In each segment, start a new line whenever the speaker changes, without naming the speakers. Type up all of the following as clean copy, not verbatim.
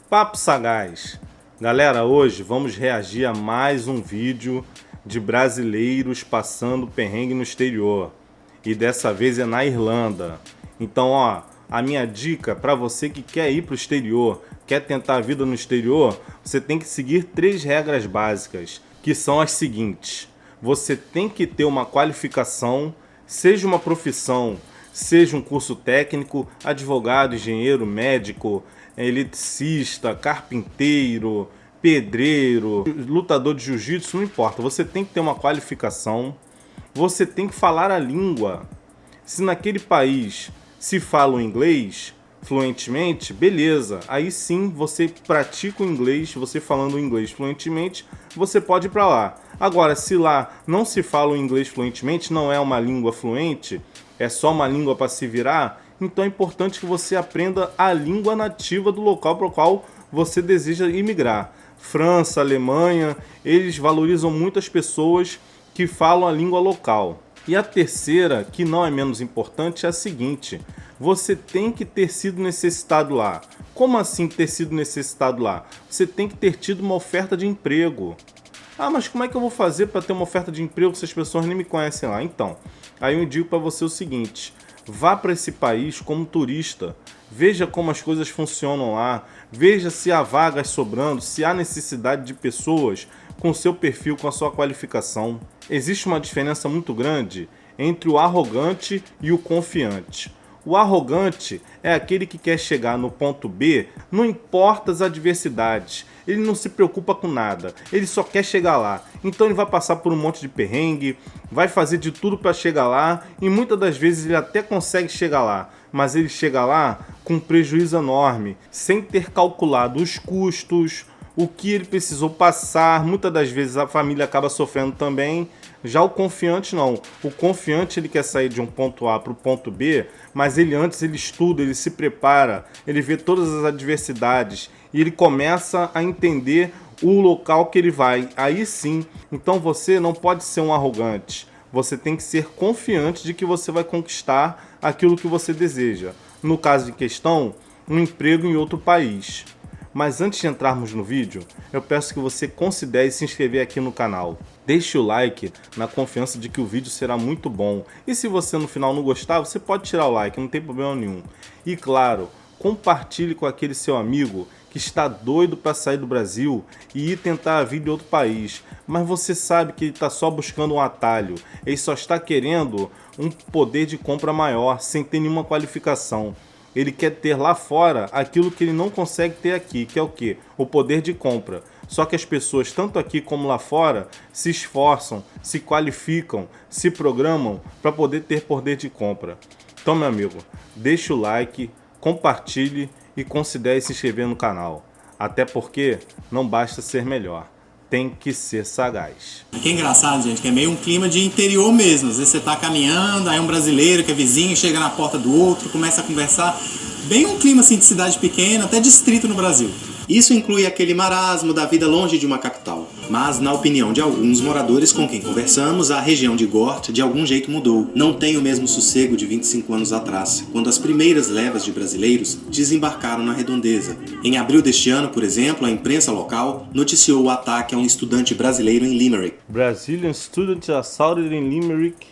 Papo Sagaz. Galera, hoje vamos reagir a mais um vídeo de brasileiros passando perrengue no exterior. E dessa vez é na Irlanda. Então, ó, a minha dica para você que quer ir para o exterior, quer tentar a vida no exterior, você tem que seguir 3 regras básicas, que são as seguintes. Você tem que ter uma qualificação, seja uma profissão, seja um curso técnico, advogado, engenheiro, médico, eletricista, carpinteiro, pedreiro, lutador de jiu-jitsu, não importa. Você tem que ter uma qualificação, você tem que falar a língua. Se naquele país se fala o inglês fluentemente, beleza. Aí sim você pratica o inglês, você falando o inglês fluentemente, você pode ir para lá. Agora, se lá não se fala o inglês fluentemente, não é uma língua fluente, é só uma língua para se virar, então é importante que você aprenda a língua nativa do local para o qual você deseja imigrar. França, Alemanha, eles valorizam muito as pessoas que falam a língua local. E a terceira, que não é menos importante, é a seguinte: você tem que ter sido necessitado lá. Como assim ter sido necessitado lá? Você tem que ter tido uma oferta de emprego. Ah, mas como é que eu vou fazer para ter uma oferta de emprego se as pessoas nem me conhecem lá? Então, aí eu digo para você o seguinte: vá para esse país como turista, veja como as coisas funcionam lá, veja se há vagas sobrando, se há necessidade de pessoas com seu perfil, com a sua qualificação. Existe uma diferença muito grande entre o arrogante e o confiante. O arrogante é aquele que quer chegar no ponto B, não importa as adversidades, ele não se preocupa com nada, ele só quer chegar lá. Então ele vai passar por um monte de perrengue, vai fazer de tudo para chegar lá e muitas das vezes ele até consegue chegar lá, mas ele chega lá com um prejuízo enorme, sem ter calculado os custos, o que ele precisou passar. Muitas das vezes a família acaba sofrendo também. Já o confiante não. O confiante ele quer sair de um ponto A para o ponto B, mas ele estuda, ele se prepara, ele vê todas as adversidades e ele começa a entender o local que ele vai. Aí sim, então você não pode ser um arrogante. Você tem que ser confiante de que você vai conquistar aquilo que você deseja. No caso de questão, um emprego em outro país. Mas antes de entrarmos no vídeo, eu peço que você considere se inscrever aqui no canal. Deixe o like na confiança de que o vídeo será muito bom. E se você no final não gostar, você pode tirar o like, não tem problema nenhum. E claro, compartilhe com aquele seu amigo que está doido para sair do Brasil e ir tentar a vida em outro país. Mas você sabe que ele está só buscando um atalho. Ele só está querendo um poder de compra maior, sem ter nenhuma qualificação. Ele quer ter lá fora aquilo que ele não consegue ter aqui, que é o quê? O poder de compra. Só que as pessoas, tanto aqui como lá fora, se esforçam, se qualificam, se programam para poder ter poder de compra. Então, meu amigo, deixa o like, compartilhe e considere se inscrever no canal. Até porque não basta ser melhor, tem que ser sagaz.
Que é engraçado, gente, que é meio um clima de interior mesmo. Às vezes você tá caminhando, aí um brasileiro que é vizinho chega na porta do outro, começa a conversar. Bem um clima assim de cidade pequena, até distrito no Brasil. Isso inclui aquele marasmo da vida longe de uma capital. Mas, na opinião de alguns moradores com quem conversamos, a região de Gort de algum jeito mudou. Não tem o mesmo sossego de 25 anos atrás, quando as primeiras levas de brasileiros desembarcaram na redondeza. Em abril deste ano, por exemplo, a imprensa local noticiou o ataque a um estudante brasileiro em Limerick.
Brazilian student assaulted in Limerick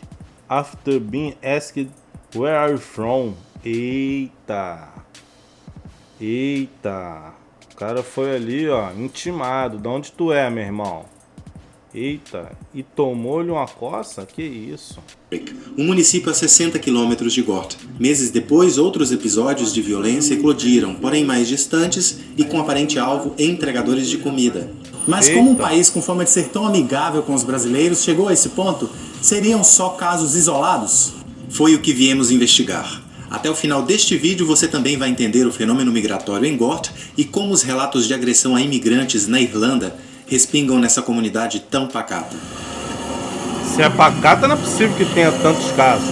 after being asked where are you from? Eita! Eita! O cara foi ali, ó, intimado. De onde tu é, meu irmão? Eita, e tomou-lhe uma coça? Que isso?
Um município a 60 quilômetros de Gort. Meses depois, outros episódios de violência eclodiram, porém mais distantes e com aparente alvo entregadores de comida. Mas como um país com fama de ser tão amigável com os brasileiros chegou a esse ponto, seriam só casos isolados? Foi o que viemos investigar. Até o final deste vídeo você também vai entender o fenômeno migratório em Gort e como os relatos de agressão a imigrantes na Irlanda respingam nessa comunidade tão pacata.
Se é pacata, não é possível que tenha tantos casos.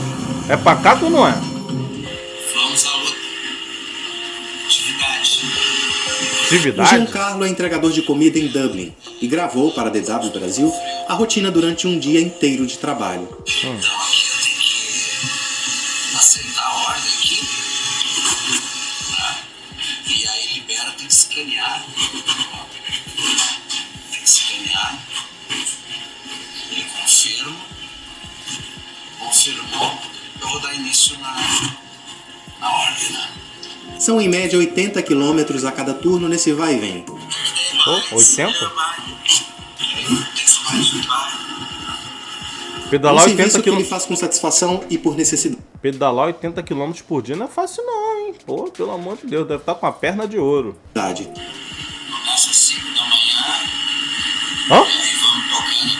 É pacata ou não é?
Vamos à luta. Atividade.
Atividade?
O Giancarlo é entregador de comida em Dublin e gravou para a DW Brasil a rotina durante um dia inteiro de trabalho.
Aceitar a ordem aqui. E aí libera, tem que escanear.
São em média 80 km a cada turno nesse vai e vem.
Pô, 80? Pedalar 80
serviço que
km.
ele faz com satisfação e por necessidade.
Pedalar 80 km por dia não é fácil não, hein? Pô, pelo amor de Deus, deve estar com a perna de ouro.
Começa às 5 da manhã.
Hã?
Aí vamos tocando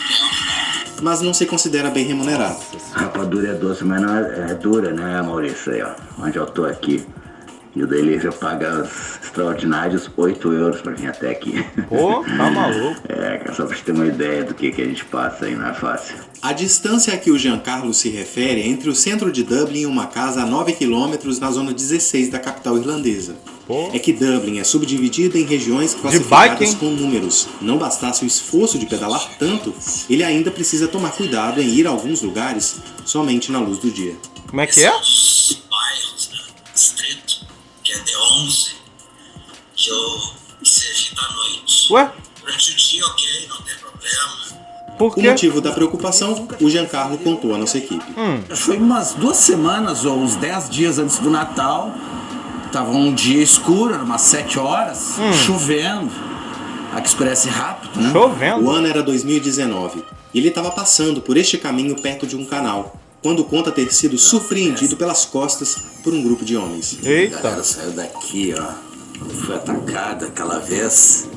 até o
Mas não se considera bem remunerado.
A rapadura é doce, mas não é dura, né, Maurício? Aí, ó, onde eu tô aqui. E o Delícia paga os extraordinários 8 euros pra vir até aqui.
Pô, tá maluco.
É, só pra você ter uma ideia do que a gente passa aí, não é fácil.
A distância a que o Giancarlo se refere é entre o centro de Dublin e uma casa a 9 km na zona 16 da capital irlandesa.
Pô.
É que Dublin é subdividida em regiões
bike,
classificadas
hein?
com números. Não bastasse o esforço de pedalar tanto, ele ainda precisa tomar cuidado em ir a alguns lugares somente na luz do dia.
Como é que é?
os bairros, né? Distrito, que é de 11, que se agita à noite.
Ué?
Durante o dia, ok, não tem problema.
Por
O
quê?
motivo da preocupação, o Giancarlo contou à nossa equipe.
Foi umas 2 semanas ou uns 10 dias antes do Natal. Tava um dia escuro, era umas 7 horas, chovendo. Aqui escurece rápido, né?
O
Chovendo.
ano era 2019 e ele estava passando por este caminho perto de um canal, quando conta ter sido surpreendido pelas costas por um grupo de homens.
A galera
Eita.
saiu daqui, ó. Foi atacada aquela vez.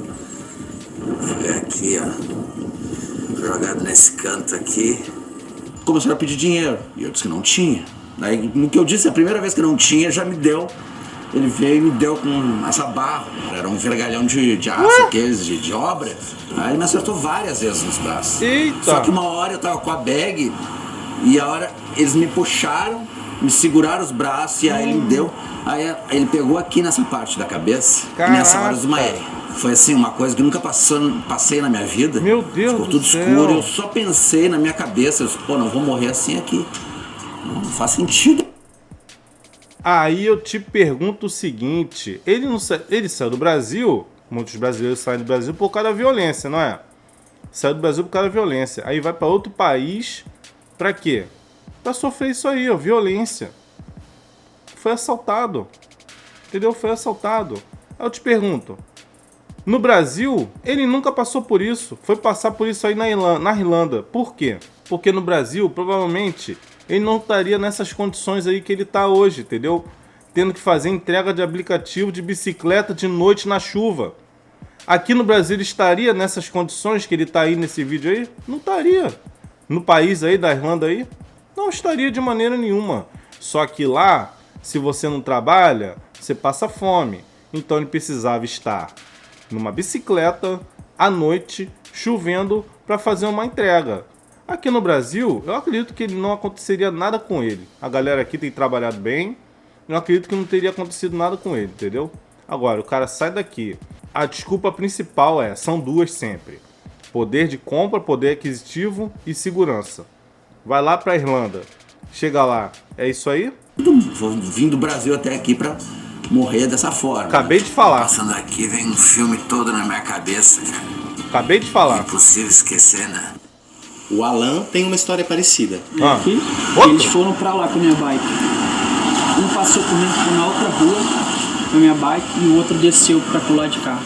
Foi aqui, ó. Jogado nesse canto aqui. Começaram a pedir dinheiro. E eu disse que não tinha. Aí, no que eu disse, a primeira vez que não tinha, já me deu. Ele veio e me deu com essa barra. Era um vergalhão de aço, aqueles de obra. Aí ele me acertou várias vezes nos braços.
Eita.
Só que uma hora eu tava com a bag e a hora eles me puxaram, me seguraram os braços e aí ele me deu. Aí ele pegou aqui nessa parte da cabeça.
Caraca.
E nessa hora eu desmaiei. Foi assim, uma coisa que nunca passei na minha vida.
Meu Deus
Ficou
do
tudo
céu.
escuro. Eu só pensei na minha cabeça. Eu disse, pô, não vou morrer assim aqui. Não faz sentido.
Aí eu te pergunto o seguinte, ele saiu do Brasil, muitos brasileiros saem do Brasil por causa da violência, não é? Saiu do Brasil por causa da violência. Aí vai pra outro país, pra quê? Pra sofrer isso aí, ó, violência. Foi assaltado, entendeu? Foi assaltado. Aí eu te pergunto, no Brasil, ele nunca passou por isso, foi passar por isso aí na Irlanda. Por quê? Porque no Brasil, provavelmente, ele não estaria nessas condições aí que ele tá hoje, entendeu? Tendo que fazer entrega de aplicativo de bicicleta de noite na chuva. Aqui no Brasil ele estaria nessas condições que ele tá aí nesse vídeo aí? Não estaria. No país aí, da Irlanda aí? Não estaria de maneira nenhuma. Só que lá, se você não trabalha, você passa fome. Então ele precisava estar numa bicicleta, à noite, chovendo, para fazer uma entrega. Aqui no Brasil, eu acredito que não aconteceria nada com ele. A galera aqui tem trabalhado bem, eu acredito que não teria acontecido nada com ele, entendeu? Agora, o cara sai daqui. A desculpa principal são duas sempre. Poder de compra, poder aquisitivo e segurança. Vai lá pra Irlanda, chega lá, é isso aí?
Vou vim do Brasil até aqui pra morrer dessa forma.
Acabei de falar,
Passando aqui, vem um filme todo na minha cabeça, cara.
acabei de falar.
Impossível esquecer, né?
O Alan tem uma história parecida.
Ah,
Aqui,
outro?
eles foram pra lá com a minha bike. Um passou comigo na outra rua com a minha bike e o outro desceu pra pular de carro.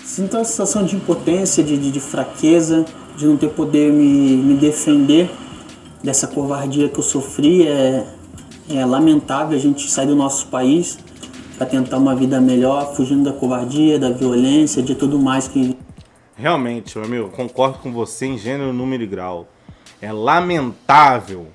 Sinto uma sensação de impotência, de fraqueza, de não ter poder me defender dessa covardia que eu sofri. É lamentável a gente sair do nosso país para tentar uma vida melhor, fugindo da covardia, da violência, de tudo mais que...
Realmente, meu amigo, concordo com você em gênero, número e grau. É lamentável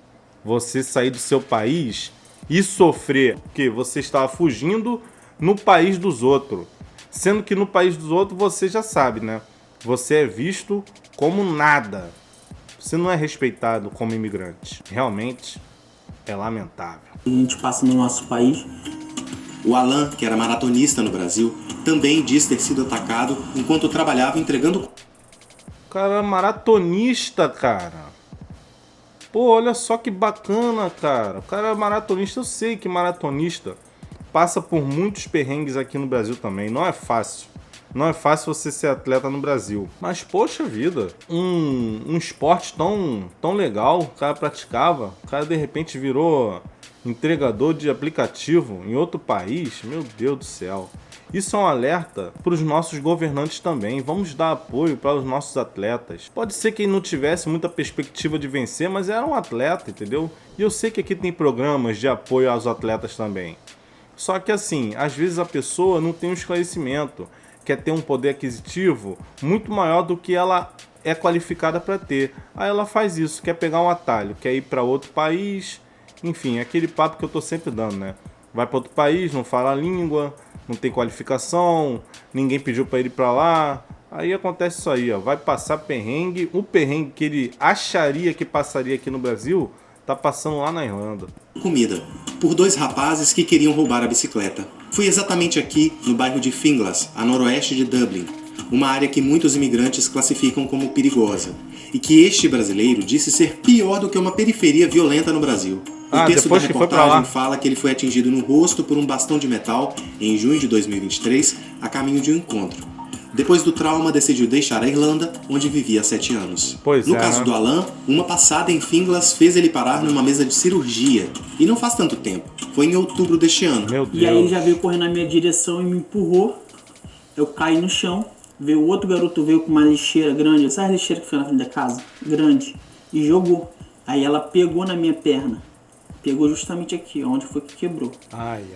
você sair do seu país e sofrer, porque você estava fugindo no país dos outros. Sendo que no país dos outros você já sabe, né? Você é visto como nada. Você não é respeitado como imigrante. Realmente é lamentável.
a gente passa no nosso país.
O Alan, que era maratonista no Brasil, também diz ter sido atacado enquanto trabalhava entregando...
O cara é maratonista, cara. Pô, olha só que bacana, cara. O cara é maratonista. Eu sei que maratonista passa por muitos perrengues aqui no Brasil também. Não é fácil. Não é fácil você ser atleta no Brasil. Mas, poxa vida, um esporte tão legal, o cara praticava, o cara de repente virou entregador de aplicativo em outro país, meu Deus do céu. Isso é um alerta para os nossos governantes também. Vamos dar apoio para os nossos atletas. Pode ser que ele não tivesse muita perspectiva de vencer, mas era um atleta, entendeu? E eu sei que aqui tem programas de apoio aos atletas também. Só que assim, às vezes a pessoa não tem um esclarecimento, quer ter um poder aquisitivo muito maior do que ela é qualificada para ter. Aí ela faz isso, quer pegar um atalho, quer ir para outro país, enfim, aquele papo que eu tô sempre dando, né? Vai para outro país, não fala a língua, não tem qualificação, ninguém pediu para ir para lá. Aí acontece isso aí, ó, vai passar perrengue, o perrengue que ele acharia que passaria aqui no Brasil, tá passando lá na Irlanda.
Comida, por 2 rapazes que queriam roubar a bicicleta. Foi exatamente aqui, no bairro de Finglas, a noroeste de Dublin, uma área que muitos imigrantes classificam como perigosa, e que este brasileiro disse ser pior do que uma periferia violenta no Brasil. O texto da reportagem fala que ele foi atingido no rosto por um bastão de metal em junho de 2023, a caminho de um encontro. Depois do trauma, decidiu deixar a Irlanda, onde vivia há 7 anos. No caso do Alan, uma passada em Finglas fez ele parar numa mesa de cirurgia. E não faz tanto tempo. Foi em outubro deste ano.
Meu Deus.
E aí ele já veio correndo na minha direção e me empurrou. Eu caí no chão. Veio outro garoto, veio com uma lixeira grande. Sabe a lixeira que fica na frente da casa? Grande. E jogou. Aí ela pegou na minha perna. Pegou justamente aqui, onde foi que quebrou.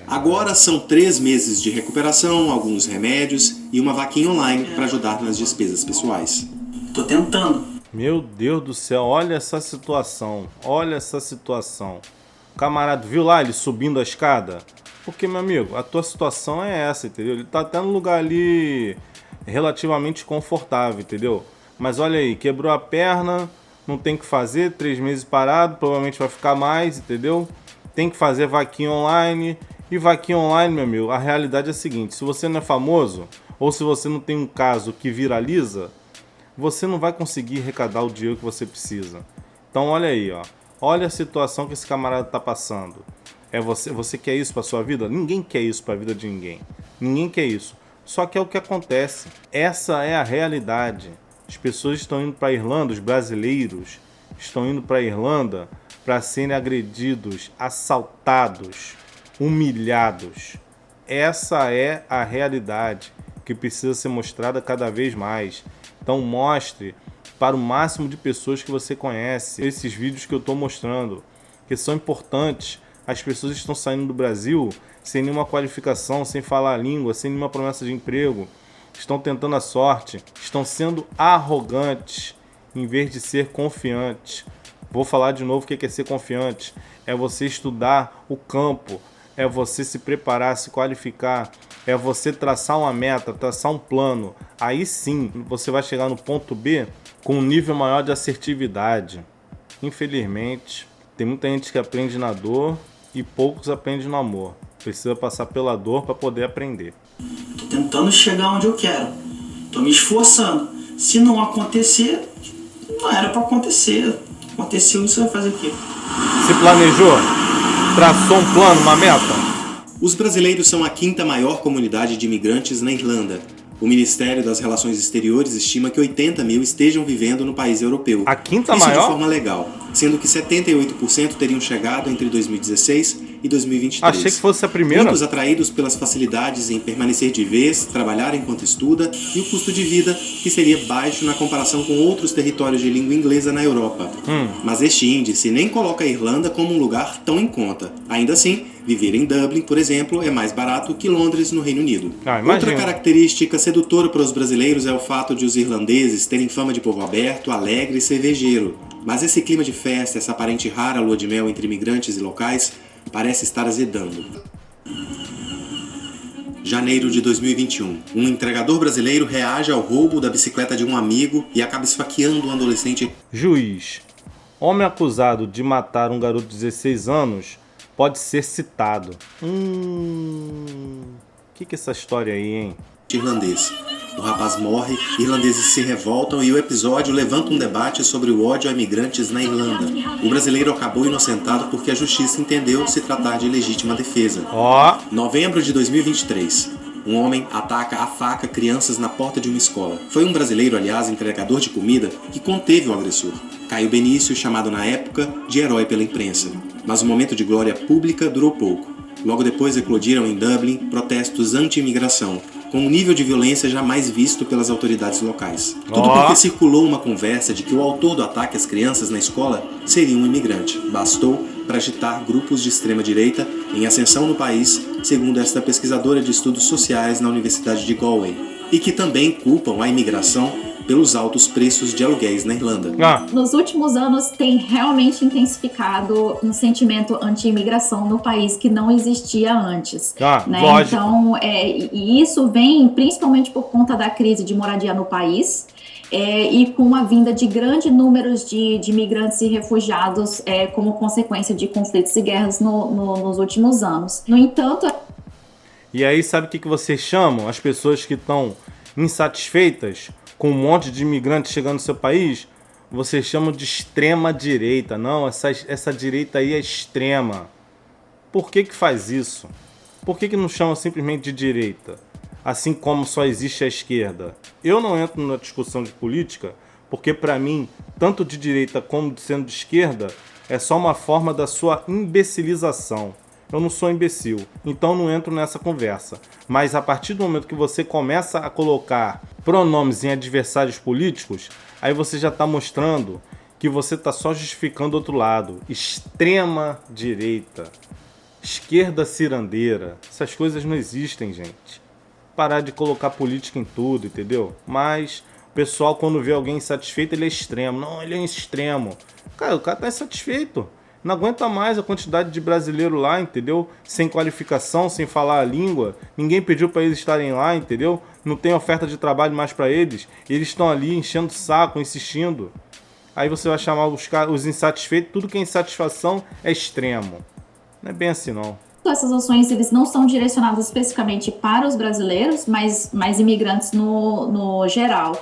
Agora são 3 meses de recuperação, alguns remédios e uma vaquinha online para ajudar nas despesas pessoais.
Tô tentando.
Meu Deus do céu, olha essa situação. Olha essa situação. O camarada viu lá ele subindo a escada? Porque, meu amigo, a tua situação é essa, entendeu? Ele tá até num lugar ali relativamente confortável, entendeu? Mas olha aí, quebrou a perna, não tem o que fazer, 3 meses parado, provavelmente vai ficar mais, entendeu? Tem que fazer vaquinha online. E vaquinha online, meu amigo, a realidade é a seguinte: se você não é famoso, ou se você não tem um caso que viraliza, você não vai conseguir arrecadar o dinheiro que você precisa. Então olha aí, ó. Olha a situação que esse camarada tá passando. Você quer isso pra sua vida? Ninguém quer isso pra vida de ninguém. Ninguém quer isso. Só que é o que acontece. Essa é a realidade. As pessoas estão indo para a Irlanda, os brasileiros estão indo para a Irlanda para serem agredidos, assaltados, humilhados. Essa é a realidade que precisa ser mostrada cada vez mais. Então mostre para o máximo de pessoas que você conhece esses vídeos que eu estou mostrando, que são importantes. As pessoas estão saindo do Brasil sem nenhuma qualificação, sem falar a língua, sem nenhuma promessa de emprego. Estão tentando a sorte, estão sendo arrogantes em vez de ser confiantes. Vou falar de novo o que é ser confiante. É você estudar o campo, é você se preparar, se qualificar, é você traçar uma meta, traçar um plano. Aí sim, você vai chegar no ponto B com um nível maior de assertividade. Infelizmente, tem muita gente que aprende na dor e poucos aprendem no amor. Precisa passar pela dor para poder aprender.
Tô tentando chegar onde eu quero. Tô me esforçando. Se não acontecer, não era pra acontecer. Aconteceu, isso vai fazer o quê?
Se planejou? Traçou um plano, uma meta?
Os brasileiros são a 5ª maior comunidade de imigrantes na Irlanda. O Ministério das Relações Exteriores estima que 80 mil estejam vivendo no país europeu.
A 5ª
Isso
maior?
de forma legal, sendo que 78% teriam chegado entre 2016 e 2023.
Achei que fosse a primeira.
Muitos atraídos pelas facilidades em permanecer de vez, trabalhar enquanto estuda e o custo de vida, que seria baixo na comparação com outros territórios de língua inglesa na Europa. Mas este índice nem coloca a Irlanda como um lugar tão em conta. Ainda assim, viver em Dublin, por exemplo, é mais barato que Londres, no Reino Unido. Outra característica sedutora para os brasileiros é o fato de os irlandeses terem fama de povo aberto, alegre e cervejeiro. Mas esse clima de festa, essa aparente rara lua de mel entre imigrantes e locais, parece estar azedando. Janeiro de 2021. Um entregador brasileiro reage ao roubo da bicicleta de um amigo e acaba esfaqueando um adolescente.
Juiz. Homem acusado de matar um garoto de 16 anos pode ser citado. Que é essa história aí, hein?
Irlandês. O rapaz morre, irlandeses se revoltam e o episódio levanta um debate sobre o ódio a imigrantes na Irlanda. O brasileiro acabou inocentado porque a justiça entendeu se tratar de legítima defesa. Novembro de 2023. Um homem ataca a faca crianças na porta de uma escola. Foi um brasileiro, aliás, entregador de comida, que conteve o agressor. Caio Benício, chamado na época de herói pela imprensa. mas o momento de glória pública durou pouco. Logo depois eclodiram em Dublin protestos anti-imigração, com um nível de violência jamais visto pelas autoridades locais. Tudo porque circulou uma conversa de que o autor do ataque às crianças na escola seria um imigrante. Bastou para agitar grupos de extrema-direita em ascensão no país, segundo esta pesquisadora de estudos sociais na Universidade de Galway, e que também culpam a imigração pelos altos preços de aluguéis na Irlanda.
Nos últimos anos tem realmente intensificado um sentimento anti-imigração no país que não existia antes. Né? Então, e isso vem principalmente por conta da crise de moradia no país, e com a vinda de grandes números de imigrantes e refugiados como consequência de conflitos e guerras nos últimos anos. No entanto...
E aí, sabe o que vocês chamam? As pessoas que estão insatisfeitas com um monte de imigrantes chegando no seu país, vocês chamam de extrema-direita. Não, essa direita aí é extrema. Por que faz isso? Por que não chama simplesmente de direita? Assim como só existe a esquerda. Eu não entro na discussão de política, porque para mim, tanto de direita como sendo de esquerda, é só uma forma da sua imbecilização. Eu não sou imbecil, então não entro nessa conversa. Mas a partir do momento que você começa a colocar pronomes em adversários políticos, aí você já está mostrando que você está só justificando o outro lado. Extrema direita, esquerda cirandeira, essas coisas não existem, gente. Parar de colocar política em tudo, entendeu? Mas o pessoal, quando vê alguém insatisfeito, ele é extremo. Não, ele é um extremo. Cara, o cara tá insatisfeito. Não aguenta mais a quantidade de brasileiro lá, entendeu? Sem qualificação, sem falar a língua. Ninguém pediu para eles estarem lá, entendeu? Não tem oferta de trabalho mais para eles. E eles estão ali enchendo o saco, insistindo. Aí você vai chamar os insatisfeitos. Tudo que é insatisfação é extremo. Não é bem assim, não.
Essas ações eles não são direcionadas especificamente para os brasileiros, mas imigrantes no geral.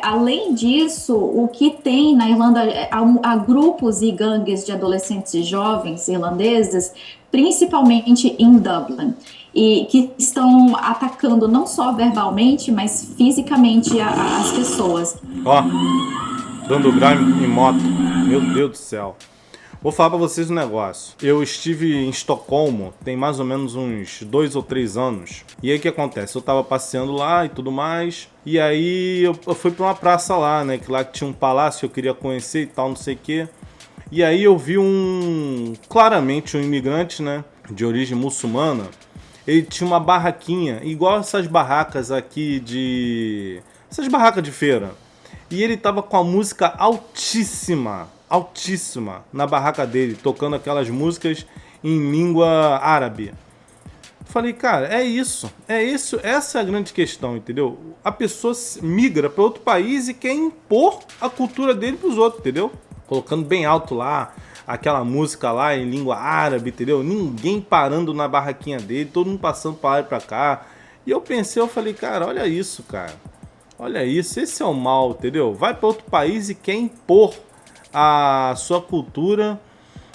Além disso, o que tem na Irlanda, há grupos e gangues de adolescentes e jovens irlandeses, principalmente em Dublin, e que estão atacando não só verbalmente, mas fisicamente as pessoas.
Dando grau em moto. Meu Deus do céu. Vou falar pra vocês um negócio. Eu estive em Estocolmo tem mais ou menos uns 2 ou 3 anos. E aí o que acontece? Eu tava passeando lá e tudo mais. E aí eu fui pra uma praça lá, né? Que lá tinha um palácio que eu queria conhecer e tal, não sei o quê. E aí eu vi claramente um imigrante, né? De origem muçulmana. Ele tinha uma barraquinha, igual essas barracas aqui essas barracas de feira. E ele tava com a música altíssima na barraca dele, tocando aquelas músicas em língua árabe. Falei, cara, essa é a grande questão, entendeu? A pessoa migra para outro país e quer impor a cultura dele para os outros, entendeu? Colocando bem alto lá, aquela música lá em língua árabe, entendeu? Ninguém parando na barraquinha dele, todo mundo passando para lá e para cá. E eu falei, cara, olha isso, cara. Olha isso, esse é o mal, entendeu? Vai para outro país e quer impor a sua cultura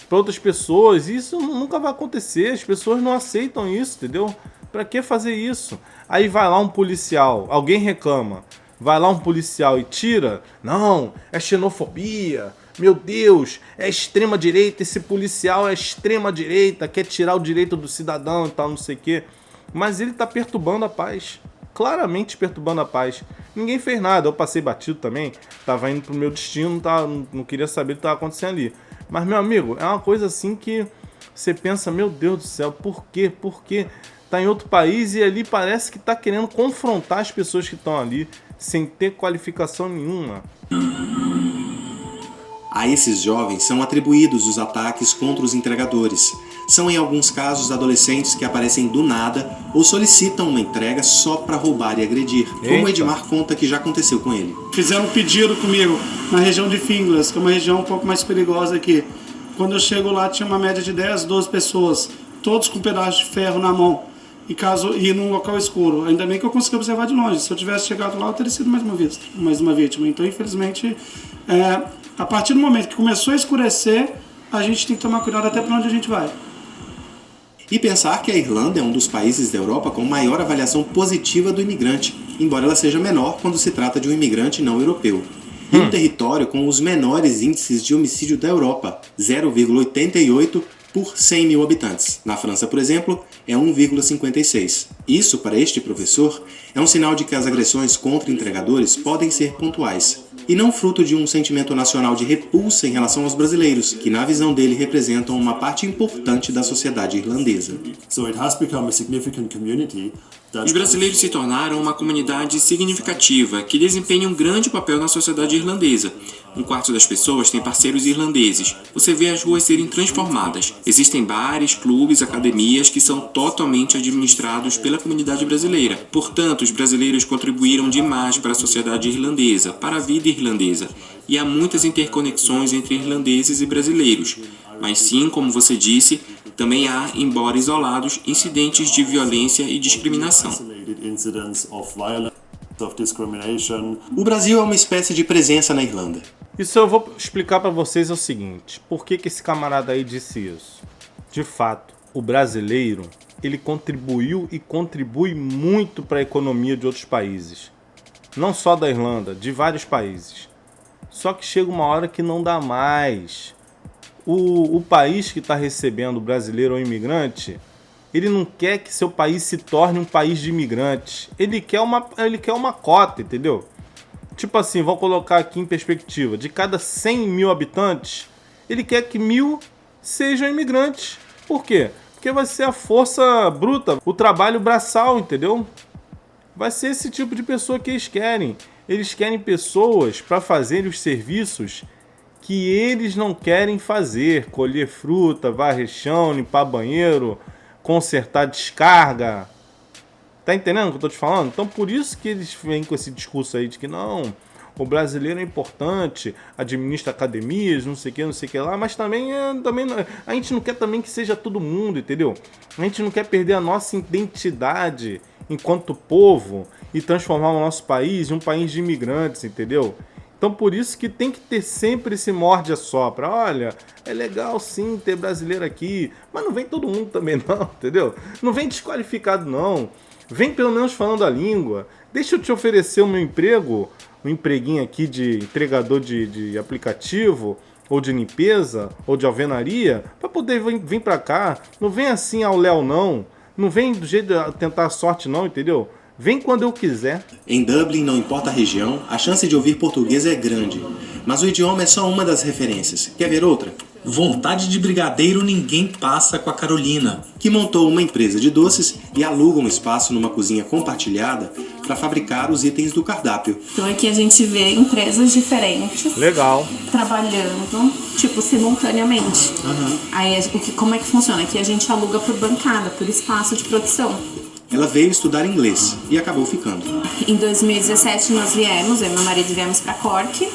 para outras pessoas. Isso nunca vai acontecer. As pessoas não aceitam isso, entendeu? Para que fazer isso? Aí vai lá um policial, alguém reclama, vai lá um policial e tira. Não, é xenofobia. Meu Deus, é extrema direita. Esse policial é extrema direita, quer tirar o direito do cidadão e tal, não sei o quê. Mas ele tá perturbando a paz. Claramente perturbando a paz. Ninguém fez nada, eu passei batido também, tava indo pro meu destino, não queria saber o que estava acontecendo ali. Mas, meu amigo, é uma coisa assim que você pensa, meu Deus do céu, por quê? Por quê? Tá em outro país e ali parece que tá querendo confrontar as pessoas que estão ali, sem ter qualificação nenhuma.
A esses jovens são atribuídos os ataques contra os entregadores. São, em alguns casos, adolescentes que aparecem do nada ou solicitam uma entrega só para roubar e agredir. Como o Edmar conta que já aconteceu com ele.
Fizeram um pedido comigo na região de Finglas, que é uma região um pouco mais perigosa aqui. Quando eu chego lá, tinha uma média de 10, 12 pessoas, todos com um pedaço de ferro na mão, e num local escuro. Ainda bem que eu consegui observar de longe. Se eu tivesse chegado lá, eu teria sido mais uma vítima. Então, infelizmente, a partir do momento que começou a escurecer, a gente tem que tomar cuidado até para onde a gente vai.
E pensar que a Irlanda é um dos países da Europa com maior avaliação positiva do imigrante, embora ela seja menor quando se trata de um imigrante não europeu. E um território com os menores índices de homicídio da Europa, 0,88 por 100 mil habitantes. Na França, por exemplo, é 1,56. Isso, para este professor, é um sinal de que as agressões contra entregadores podem ser pontuais, e não fruto de um sentimento nacional de repulsa em relação aos brasileiros, que na visão dele representam uma parte importante da sociedade irlandesa.
Os brasileiros se tornaram uma comunidade significativa que desempenha um grande papel na sociedade irlandesa. 1/4 das pessoas tem parceiros irlandeses. Você vê as ruas serem transformadas. Existem bares, clubes, academias que são totalmente administrados pela comunidade brasileira. Portanto, os brasileiros contribuíram demais para a sociedade irlandesa, para a vida irlandesa. E há muitas interconexões entre irlandeses e brasileiros. Mas sim, como você disse, também há, embora isolados, incidentes de violência e discriminação.
O Brasil é uma espécie de presença na Irlanda.
Isso eu vou explicar para vocês é o seguinte. Por que esse camarada aí disse isso? De fato, o brasileiro, ele contribuiu e contribui muito para a economia de outros países. Não só da Irlanda, de vários países. Só que chega uma hora que não dá mais. O país que está recebendo o brasileiro ou imigrante, ele não quer que seu país se torne um país de imigrantes. Ele quer uma cota, entendeu? Tipo assim, vou colocar aqui em perspectiva. De cada 100 mil habitantes, ele quer que 1.000 sejam imigrantes. Por quê? Porque vai ser a força bruta, o trabalho braçal, entendeu? Vai ser esse tipo de pessoa que eles querem. Eles querem pessoas para fazerem os serviços que eles não querem fazer. Colher fruta, varrer chão, limpar banheiro, consertar descarga. Tá entendendo o que eu tô te falando? Então por isso que eles vêm com esse discurso aí de que não, o brasileiro é importante, administra academias, não sei o que lá, mas também a gente não quer também que seja todo mundo, entendeu? A gente não quer perder a nossa identidade enquanto povo e transformar o nosso país em um país de imigrantes, entendeu? Então por isso que tem que ter sempre esse morde-a-sopra. Olha, é legal sim ter brasileiro aqui, mas não vem todo mundo também não, entendeu? Não vem desqualificado não. Vem pelo menos falando a língua. Deixa eu te oferecer o meu emprego, um empreguinho aqui de entregador de aplicativo, ou de limpeza, ou de alvenaria, para poder vir para cá. Não vem assim ao léu não. Não vem do jeito de tentar a sorte não, entendeu? Vem quando eu quiser.
Em Dublin, não importa a região, a chance de ouvir português é grande. Mas o idioma é só uma das referências. Quer ver outra?
Vontade de brigadeiro ninguém passa com a Carolina,
que montou uma empresa de doces e aluga um espaço numa cozinha compartilhada para fabricar os itens do cardápio.
Então aqui a gente vê empresas diferentes.
Legal.
Trabalhando, tipo, simultaneamente. Aí como é que funciona? Aqui a gente aluga por bancada, por espaço de produção.
Ela veio estudar inglês e acabou ficando.
Em 2017 nós viemos, eu e meu marido viemos para Cork.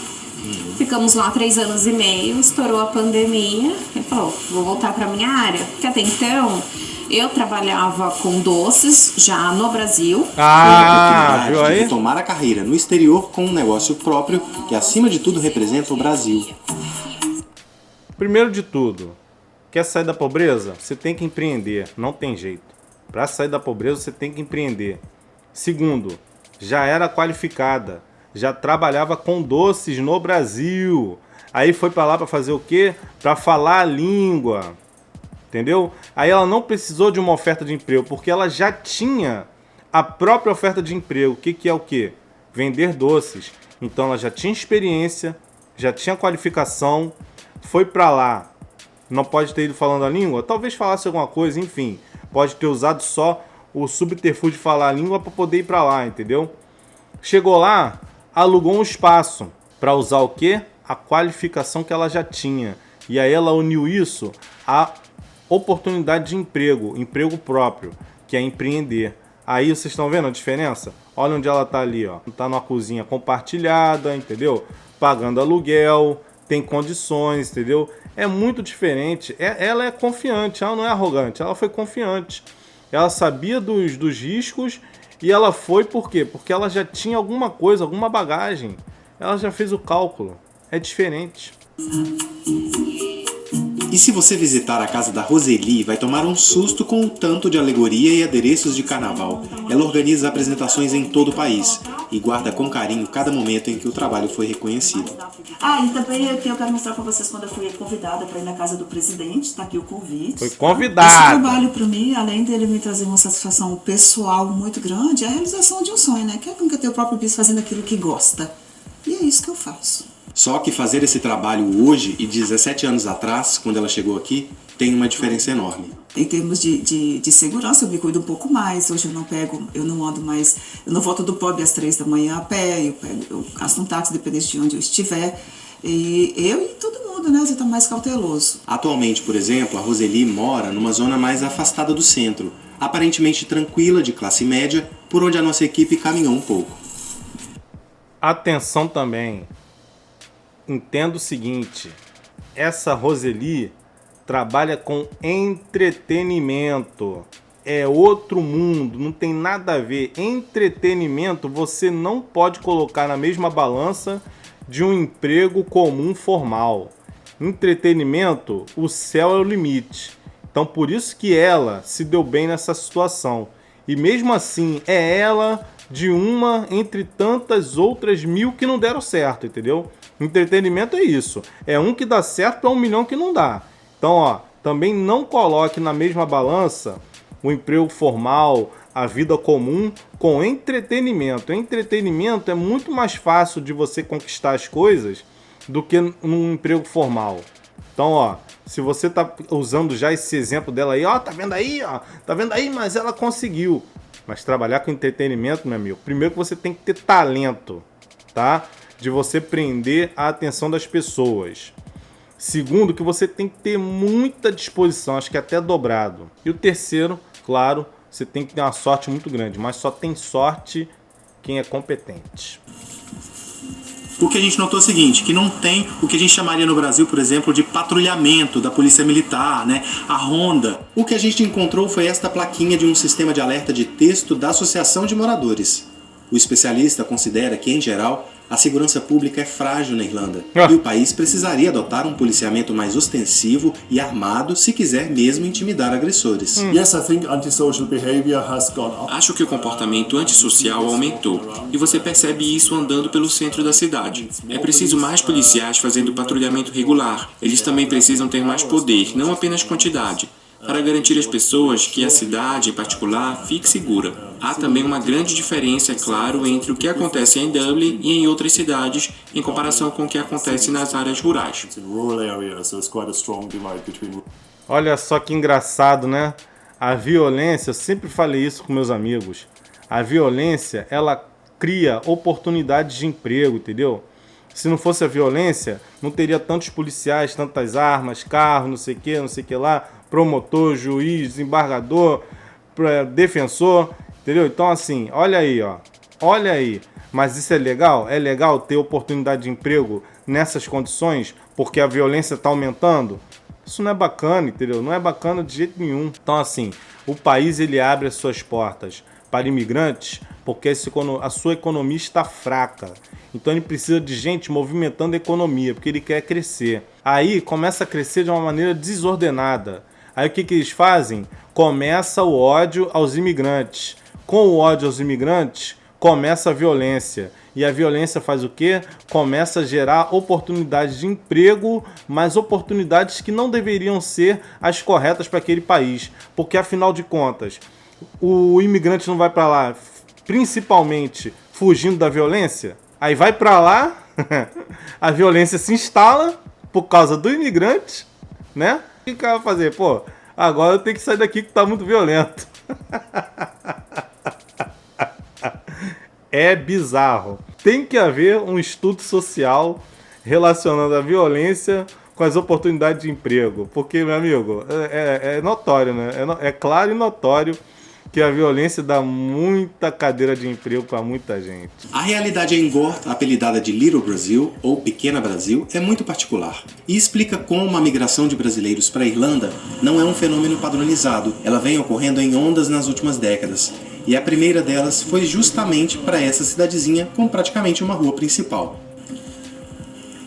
Ficamos lá 3 anos e meio, estourou a pandemia. Ele falou, vou voltar para minha área. Porque até então eu trabalhava com doces já no Brasil.
Viu aí? De tomar a carreira no exterior com um negócio próprio que acima de tudo representa o Brasil.
Primeiro de tudo, quer sair da pobreza? Você tem que empreender, não tem jeito. Para sair da pobreza você tem que empreender. Segundo, já era qualificada, já trabalhava com doces no Brasil. Aí foi para lá para fazer o quê? Para falar a língua. Entendeu? Aí ela não precisou de uma oferta de emprego, porque ela já tinha a própria oferta de emprego. O que é o quê? Vender doces. Então ela já tinha experiência, já tinha qualificação, foi para lá. Não pode ter ido falando a língua? Talvez falasse alguma coisa, enfim. Pode ter usado só o subterfúgio de falar a língua para poder ir para lá, entendeu? Chegou lá, alugou um espaço para usar o quê? A qualificação que ela já tinha. E aí ela uniu isso à oportunidade de emprego próprio, que é empreender. Aí vocês estão vendo a diferença? Olha onde ela tá ali, ó. Tá numa cozinha compartilhada, entendeu? Pagando aluguel, tem condições, entendeu? É muito diferente. Ela é confiante, ela não é arrogante, ela foi confiante. Ela sabia dos riscos e ela foi por quê? Porque ela já tinha alguma coisa, alguma bagagem. Ela já fez o cálculo. É diferente.
E E se você visitar a casa da Roseli, vai tomar um susto com o tanto de alegoria e adereços de carnaval. Ela organiza apresentações em todo o país e guarda com carinho cada momento em que o trabalho foi reconhecido.
E também aqui eu quero mostrar para vocês quando eu fui convidada para ir na casa do presidente, tá aqui o convite.
Foi convidada.
Esse trabalho para mim, além dele me trazer uma satisfação pessoal muito grande, é a realização de um sonho, né? Que é como que ter o próprio bispo fazendo aquilo que gosta. E é isso que eu faço.
Só que fazer esse trabalho hoje e 17 anos atrás, quando ela chegou aqui, tem uma diferença enorme.
Em termos de segurança, eu me cuido um pouco mais. Hoje eu não ando mais, eu não volto do pub às 3 da manhã a pé, eu gasto um táxi dependendo de onde eu estiver. E eu e todo mundo, né? Você está mais cauteloso.
Atualmente, por exemplo, a Roseli mora numa zona mais afastada do centro, aparentemente tranquila, de classe média, por onde a nossa equipe caminhou um pouco.
Atenção também. Entenda o seguinte, essa Roseli trabalha com entretenimento. É outro mundo, não tem nada a ver. Entretenimento você não pode colocar na mesma balança de um emprego comum formal. Entretenimento, o céu é o limite. Então por isso que ela se deu bem nessa situação. E mesmo assim, é ela de uma entre tantas outras 1000 que não deram certo, entendeu? Entretenimento é isso. É um que dá certo para 1 milhão que não dá. Então, também não coloque na mesma balança o emprego formal, a vida comum com entretenimento. Entretenimento é muito mais fácil de você conquistar as coisas do que num emprego formal. Então, se você tá usando já esse exemplo dela aí, tá vendo aí, tá vendo aí, mas ela conseguiu. Mas trabalhar com entretenimento, meu amigo, primeiro que você tem que ter talento, tá? De você prender a atenção das pessoas. Segundo, que você tem que ter muita disposição, acho que até dobrado. E o terceiro, claro, você tem que ter uma sorte muito grande, mas só tem sorte quem é competente.
O que a gente notou é o seguinte, que não tem o que a gente chamaria no Brasil, por exemplo, de patrulhamento da polícia militar, né? A ronda. O que a gente encontrou foi esta plaquinha de um sistema de alerta de texto da Associação de Moradores. O especialista considera que, em geral, a segurança pública é frágil na Irlanda e o país precisaria adotar um policiamento mais ostensivo e armado se quiser mesmo intimidar agressores.
Acho que o comportamento antissocial aumentou e você percebe isso andando pelo centro da cidade. É preciso mais policiais fazendo patrulhamento regular. Eles também precisam ter mais poder, não apenas quantidade, para garantir às pessoas que a cidade, em particular, fique segura. Há também uma grande diferença, é claro, entre o que acontece em Dublin e em outras cidades, em comparação com o que acontece nas áreas rurais.
Olha só que engraçado, né? A violência, eu sempre falei isso com meus amigos, a violência, ela cria oportunidades de emprego, entendeu? Se não fosse a violência, não teria tantos policiais, tantas armas, carros, não sei o que lá, promotor, juiz, desembargador, defensor, entendeu? Então assim, olha aí, mas isso é legal? É legal ter oportunidade de emprego nessas condições, porque a violência está aumentando? Isso não é bacana, entendeu? Não é bacana de jeito nenhum. Então assim, o país ele abre as suas portas para imigrantes porque a sua economia está fraca. Então ele precisa de gente movimentando a economia, porque ele quer crescer. Aí começa a crescer de uma maneira desordenada. Aí o que eles fazem? Começa o ódio aos imigrantes. Com o ódio aos imigrantes, começa a violência. E a violência faz o quê? Começa a gerar oportunidades de emprego, mas oportunidades que não deveriam ser as corretas para aquele país. Porque, afinal de contas, o imigrante não vai para lá principalmente fugindo da violência? Aí vai para lá, a violência se instala por causa do imigrante, né? O que o cara vai fazer? Pô, agora eu tenho que sair daqui que tá muito violento. É bizarro. Tem que haver um estudo social relacionando a violência com as oportunidades de emprego. Porque, meu amigo, é notório, né? É claro e notório que a violência dá muita cadeira de emprego para muita gente.
A realidade em Gort, apelidada de Little Brazil ou Pequena Brasil, é muito particular e explica como a migração de brasileiros para a Irlanda não é um fenômeno padronizado. Ela vem ocorrendo em ondas nas últimas décadas e a primeira delas foi justamente para essa cidadezinha com praticamente uma rua principal.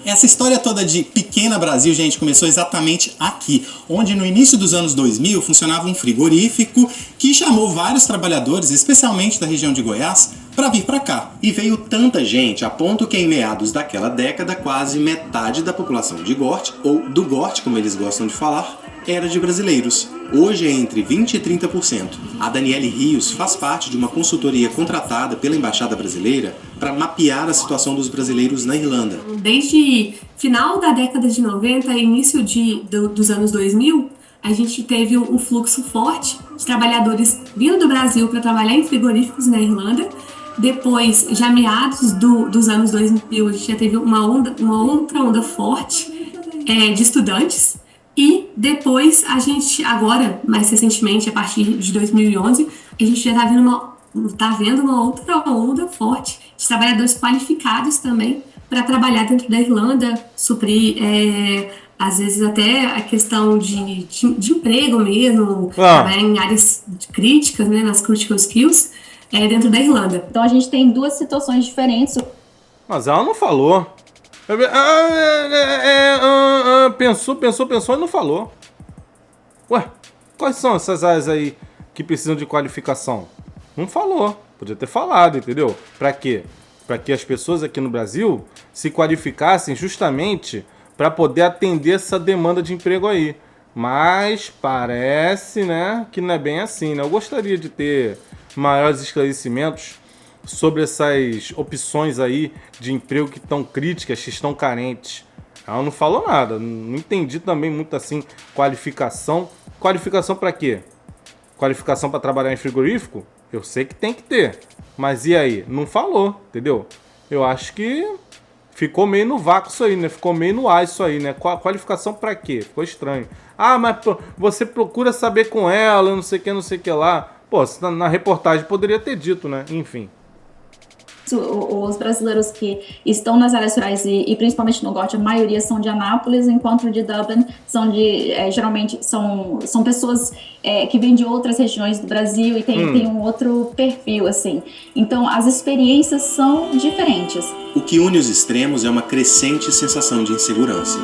Essa história toda de Pequena Brasil, gente, começou exatamente aqui, onde no início dos anos 2000 funcionava um frigorífico que chamou vários trabalhadores, especialmente da região de Goiás, para vir para cá. E veio tanta gente a ponto que em meados daquela década, quase metade da população de Gorte, ou do Gorte, como eles gostam de falar, era de brasileiros. Hoje é entre 20% e 30%. A Daniele Rios faz parte de uma consultoria contratada pela Embaixada Brasileira para mapear a situação dos brasileiros na Irlanda.
Desde final da década de 90 e início dos anos 2000, a gente teve um fluxo forte de trabalhadores vindo do Brasil para trabalhar em frigoríficos na Irlanda. Depois, já meados dos anos 2000, a gente já teve uma outra onda forte de estudantes. E depois a gente, agora, mais recentemente, a partir de 2011, a gente já está vendo uma outra onda forte de trabalhadores qualificados também para trabalhar dentro da Irlanda, suprir, às vezes até a questão de emprego mesmo, trabalhar em áreas críticas, né, nas critical skills, dentro da Irlanda.
Então a gente tem duas situações diferentes.
Mas ela não falou. Pensou e não falou. Ué, quais são essas áreas aí que precisam de qualificação? Não falou. Podia ter falado, entendeu? Pra quê? Pra que as pessoas aqui no Brasil se qualificassem justamente para poder atender essa demanda de emprego aí. Mas parece, né, que não é bem assim, né? Eu gostaria de ter maiores esclarecimentos sobre essas opções aí de emprego que estão críticas, que estão carentes. Ela não falou nada, não entendi também muito assim, qualificação. Qualificação para quê? Qualificação para trabalhar em frigorífico? Eu sei que tem que ter, mas e aí? Não falou, entendeu? Eu acho que ficou meio no vácuo isso aí, né? Ficou meio no ar isso aí, né? Qualificação para quê? Ficou estranho. Ah, mas você procura saber com ela, não sei o que lá. Pô, na reportagem poderia ter dito, né? Enfim.
Os brasileiros que estão nas áreas rurais e principalmente no Gorte, a maioria são de Anápolis, enquanto de Dublin são geralmente são pessoas que vêm de outras regiões do Brasil e tem um outro perfil, assim. Então, as experiências são diferentes.
O que une os extremos é uma crescente sensação de insegurança.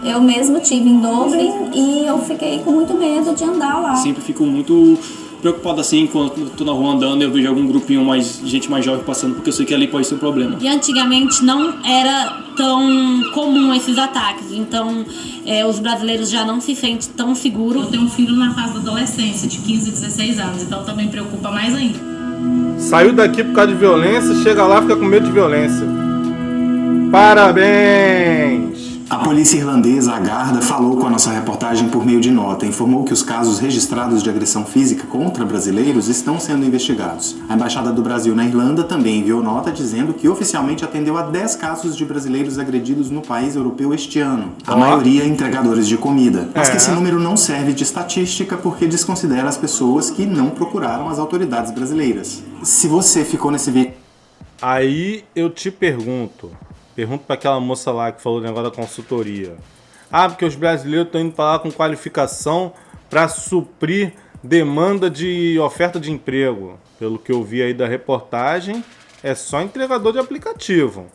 Eu mesmo tive em Dublin e eu fiquei com muito medo de andar lá.
Sempre fico muito preocupado assim, quando tô na rua andando, eu vejo algum grupinho gente mais jovem passando, porque eu sei que ali pode ser um problema.
E antigamente não era tão comum esses ataques, então os brasileiros já não se sentem tão seguros.
Eu tenho um filho na fase da adolescência, de 15, 16 anos, então também preocupa mais ainda.
Saiu daqui por causa de violência, chega lá e fica com medo de violência. Parabéns!
A polícia irlandesa, a Garda, falou com a nossa reportagem por meio de nota. Informou que os casos registrados de agressão física contra brasileiros estão sendo investigados. A Embaixada do Brasil na Irlanda também enviou nota dizendo que oficialmente atendeu a 10 casos de brasileiros agredidos no país europeu este ano. A maioria entregadores de comida. Mas que esse número não serve de estatística porque desconsidera as pessoas que não procuraram as autoridades brasileiras. Se você ficou nesse vídeo...
Aí eu te pergunto para aquela moça lá que falou o negócio da consultoria. Ah, porque os brasileiros estão indo para lá com qualificação para suprir demanda de oferta de emprego. Pelo que eu vi aí da reportagem, é só entregador de aplicativo.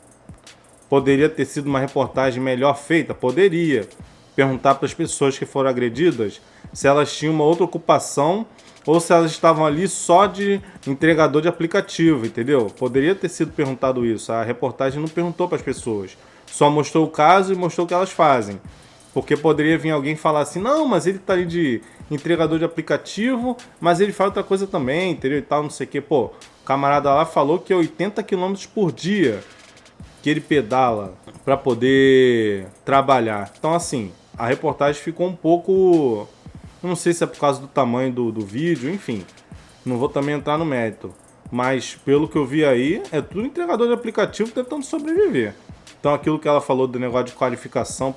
Poderia ter sido uma reportagem melhor feita? Poderia. Perguntar para as pessoas que foram agredidas se elas tinham uma outra ocupação ou se elas estavam ali só de entregador de aplicativo, entendeu? Poderia ter sido perguntado isso. A reportagem não perguntou para as pessoas. Só mostrou o caso e mostrou o que elas fazem. Porque poderia vir alguém falar assim, não, mas ele tá ali de entregador de aplicativo, mas ele faz outra coisa também, entendeu? E tal, não sei o quê. Pô, o camarada lá falou que é 80 km por dia que ele pedala para poder trabalhar. Então, assim, a reportagem ficou um pouco... Não sei se é por causa do tamanho do vídeo, enfim. Não vou também entrar no mérito. Mas, pelo que eu vi aí, é tudo entregador de aplicativo tentando sobreviver. Então, aquilo que ela falou do negócio de qualificação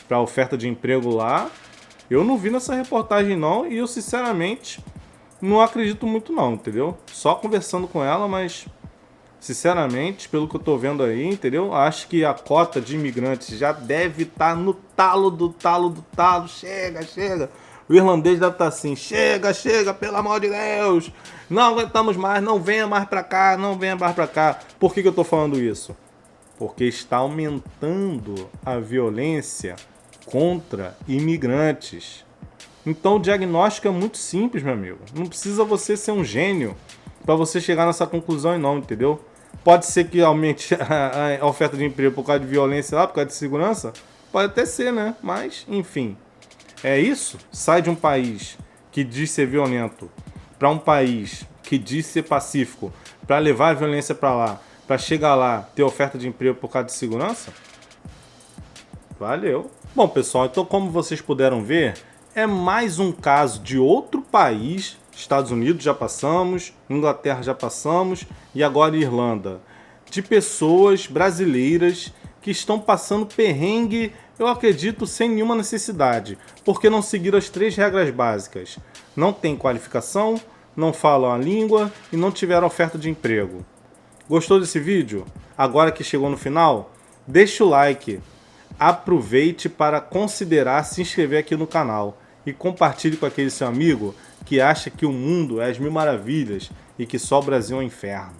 para oferta de emprego lá, eu não vi nessa reportagem não. E eu, sinceramente, não acredito muito não, entendeu? Só conversando com ela, mas... Sinceramente, pelo que eu tô vendo aí, entendeu? Acho que a cota de imigrantes já deve estar no talo do talo. Chega. O irlandês deve estar assim, chega, pelo amor de Deus. Não aguentamos mais, não venha mais pra cá. Por que eu tô falando isso? porque está aumentando a violência contra imigrantes. Então o diagnóstico é muito simples, meu amigo. Não precisa você ser um gênio para você chegar nessa conclusão, não, entendeu? Pode ser que aumente a oferta de emprego por causa de violência lá, por causa de segurança? Pode até ser, né? Mas, enfim. É isso? Sai de um país que diz ser violento para um país que diz ser pacífico, para levar a violência para lá, para chegar lá, ter oferta de emprego por causa de segurança? Valeu. Bom, pessoal, então como vocês puderam ver, é mais um caso de outro país. Estados Unidos já passamos, Inglaterra já passamos e agora Irlanda. De pessoas brasileiras que estão passando perrengue, eu acredito, sem nenhuma necessidade, porque não seguiram as 3 regras básicas. Não tem qualificação, não falam a língua e não tiveram oferta de emprego. Gostou desse vídeo? Agora que chegou no final, deixa o like. Aproveite para considerar se inscrever aqui no canal e compartilhe com aquele seu amigo que acha que o mundo é as mil maravilhas e que só o Brasil é um inferno.